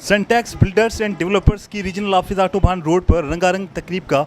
Sintex builders and developers की regional office आटोबान road पर रंगारंग तकरीब का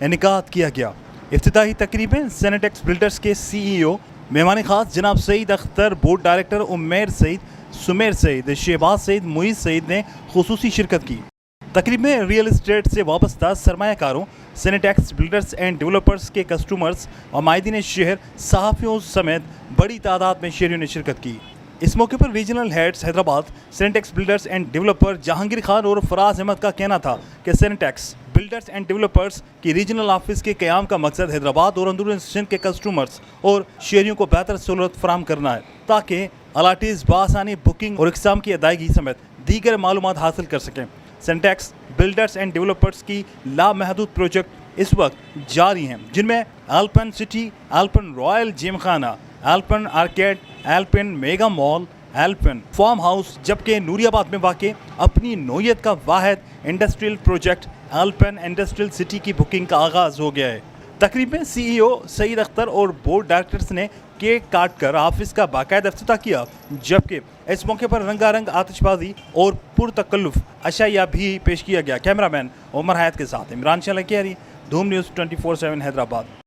इनेकाद किया गया। इफ्तिताही तकरीब में सेंटेक्स बिल्डर्स के CEO मेहमान खास जनाब सईद अख्तर, बोर्ड डायरेक्टर उम्मेर सईद, सुमेर सईद, शहबाज सईद, मुईज सईद ने खुसूसी शिरकत की। तकरीब में रियल एस्टेट से वाबस्ता सरमायाकारों, सेनेटेक्स बिल्डर्स एंड डेवलपर्स के कस्टमर्स और माहिदीन शहर, सहाफ़ियों समेत बड़ी तादाद में शहरियों ने शिरकत की। इस मौके पर रीजनल हेड्स हैदराबाद, सेनेटेक्स builders and developer Jahangir Khan और फराज अहमद का कहना था कि सेनेटेक्स बिल्डर्स एंड डेवलपर्स की रीजनल ऑफिस के क़याम का मकसद हैदराबाद और अंदरूनी सिंध के कस्टमर्स और शहरियों को बेहतर सहूलत फराहम करना है, ताकि अलाटीज़ बआसानी बुकिंग और इक़साम की अदायगी समेत दीगर मालूमात हासिल कर सकें। सेंटेक्स बिल्डर्स एंड डेवलपर्स की लामहदूद प्रोजेक्ट इस वक्त जारी हैं, जिनमें एल्पन सिटी, एल्पन रॉयल जिम खाना, एल्पन आर्केड, एल्पन मेगा मॉल, एल्पन फार्म हाउस, जबकि नूरियाबाद में वाक़ अपनी नौयत का वाहिद इंडस्ट्रियल प्रोजेक्ट एल्पन इंडस्ट्रियल सिटी की बुकिंग का आगाज़ हो गया है। तकरीब में CEO सईद अख्तर और बोर्ड डायरेक्टर्स ने केक काट कर ऑफिस का बाकायदा इफ्तिताह किया, जबकि इस मौके पर रंगारंग आतिशबाजी और पुरतकल्लुफ़ अशाया भी पेश किया गया। कैमरामैन उमर हयात के साथ इमरान शाह लकीरी, धूम न्यूज़ 24/7 हैदराबाद।